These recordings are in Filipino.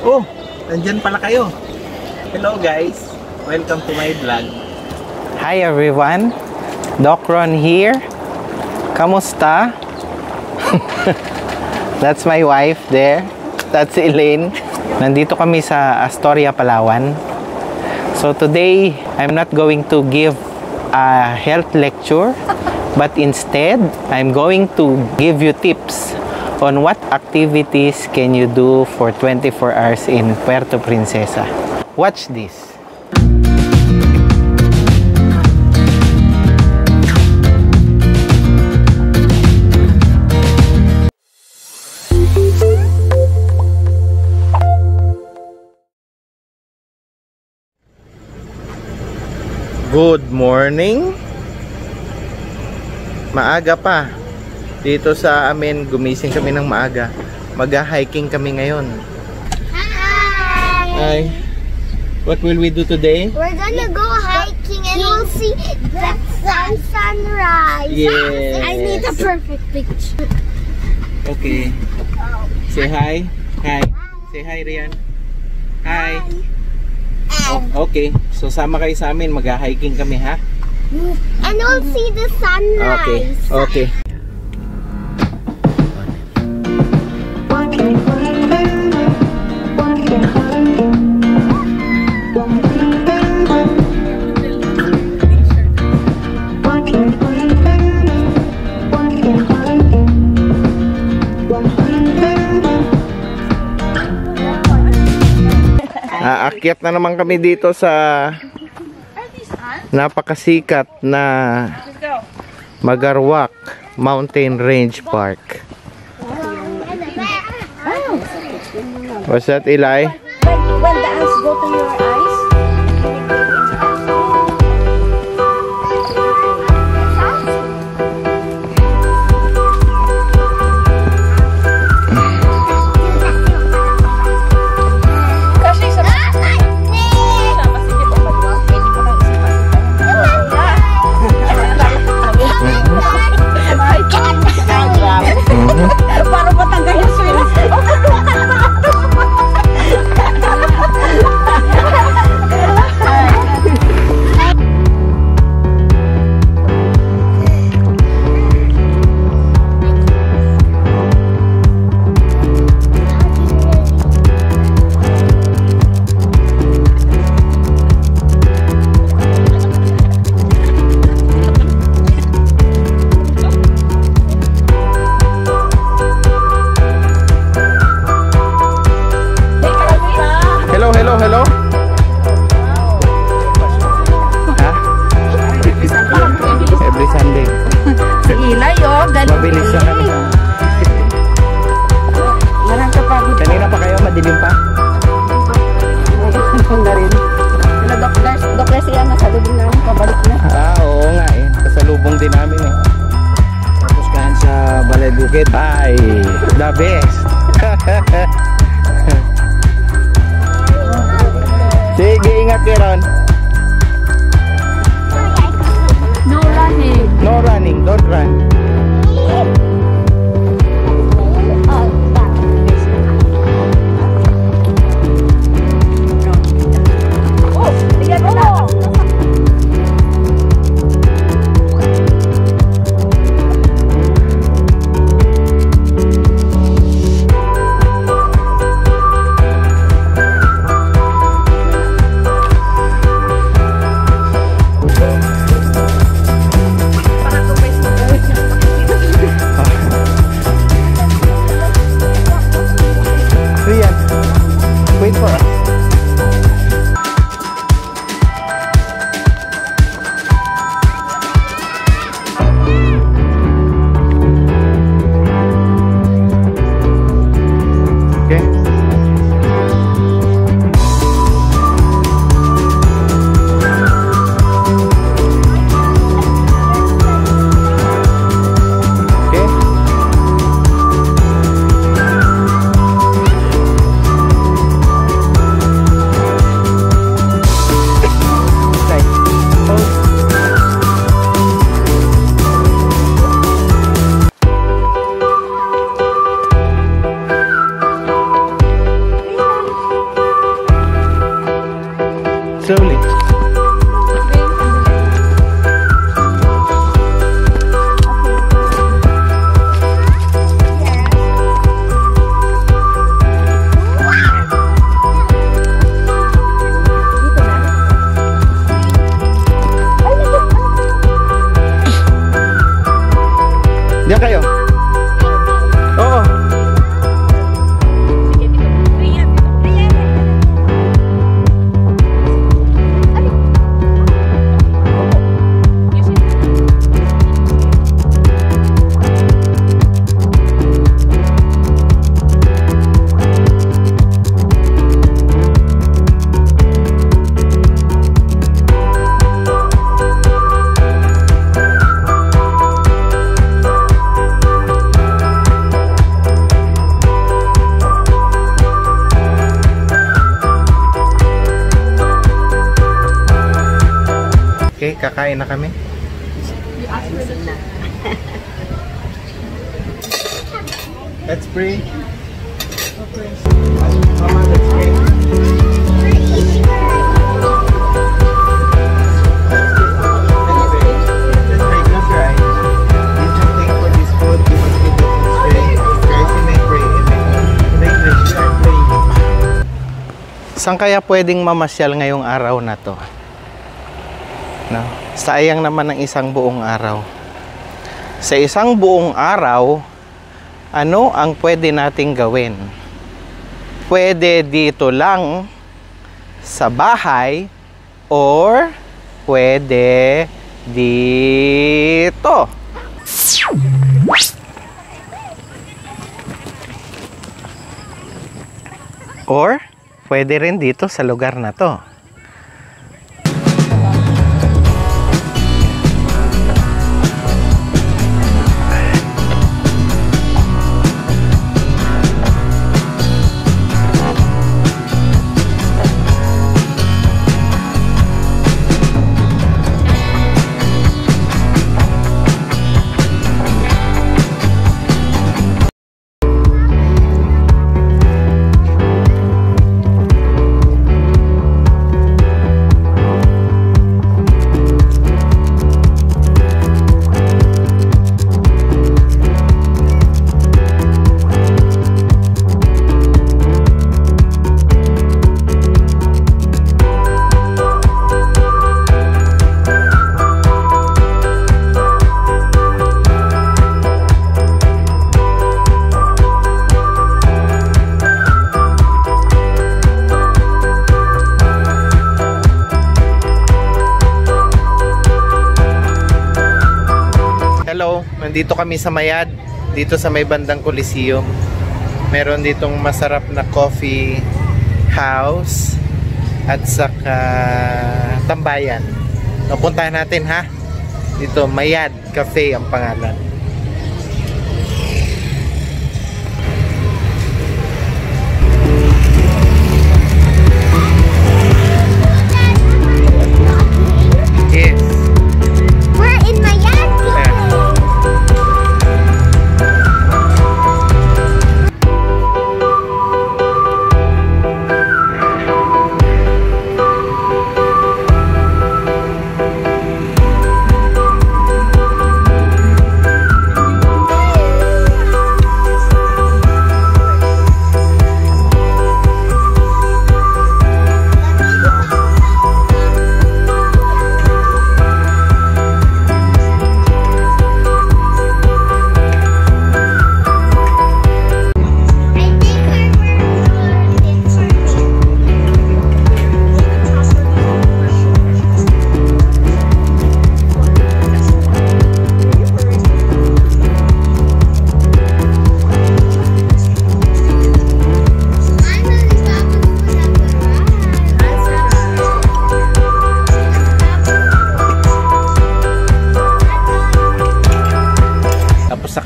Oh, nandyan pala kayo. Hello guys, welcome to my vlog. Hi everyone, Doc Ron here. Kamusta? That's my wife there. That's Elaine. Nandito kami sa Astoria, Palawan. So today, I'm not going to give a health lecture, but instead, I'm going to give you tips on what activities can you do for 24 hours in Puerto Princesa. Watch this. Good morning. Maaga pa. Dito sa amin, gumising kami ng maaga. Mag-hiking kami ngayon. Hi! Hi. What will we do today? We're gonna go hiking and we'll see the sunrise. Yes. I need a perfect picture. Okay. Say hi. Hi. Say hi, Rian. Hi. Oh, okay. So sama kayo sa amin, mag-hiking kami, ha? And we'll see the sunrise. Okay. Okay. Aakyat na naman kami dito sa napakasikat na Magarwak Mountain Range Park. What's that, Eli? When the ants go to your eyes. Hello? Ha? Every Sunday. Si Ilay, oh, galing. Mabilis na kami. Marang kapagod. Kanina pa kayo, madilim pa? Na rin. Sila Dokles siya, nasa lubong namin, pabalik na. Oo nga eh. Kasalubong din namin eh. Tapos kahan sa Balay Bukid. Ay, the best. Sige, ingat ka ron. No running. No running, don't run. Oh, bigyan mo na. Rian, wait for us. Okay. Okay. Slowly. Diyan kayo. Oo. Okay, kakain na kami. Let's pray. Mama, let's pray. Saan kaya pwedeng mamasyal ngayong araw na to? No? Sayang naman ng isang buong araw. Sa isang buong araw, ano ang pwede nating gawin? Pwede dito lang sa bahay or pwede dito. Or pwede rin dito sa lugar na to. Nandito kami sa Mayad, dito sa may bandang Coliseum. Meron ditong masarap na coffee house at saka tambayan. Napuntahan natin ha. Dito Mayad Cafe ang pangalan. Yes. We're in Mayad.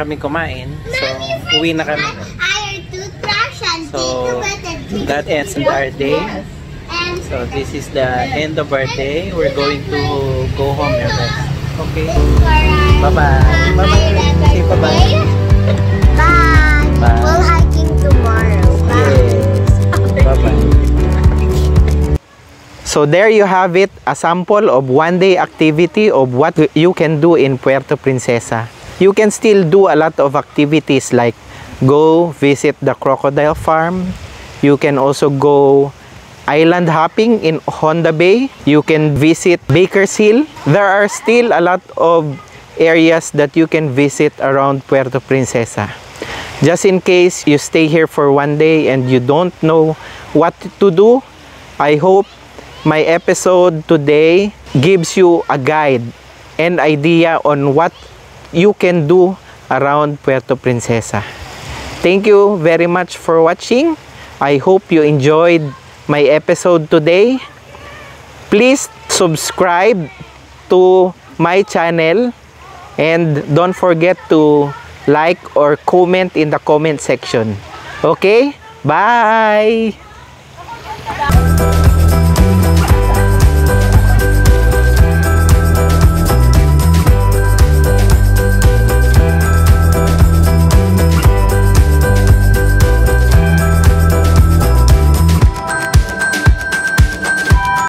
Kami kumain, so uwi na kami. So that ends our day. So this is the end of our day. We're going to go home and rest. Okay. Bye bye. Bye bye. Say bye bye. Bye. We'll hiking tomorrow. Bye. Yes. Bye bye. So there you have it, a sample of one-day activity of what you can do in Puerto Princesa. You can still do a lot of activities like go visit the crocodile farm. You can also go island hopping in Honda Bay. You can visit Baker's Hill. There are still a lot of areas that you can visit around Puerto Princesa. Just in case you stay here for one day and you don't know what to do, I hope my episode today gives you a guide and idea on what you can do around Puerto Princesa. Thank you very much for watching. I hope you enjoyed my episode today. Please subscribe to my channel and don't forget to like or comment in the comment section. Okay? Bye!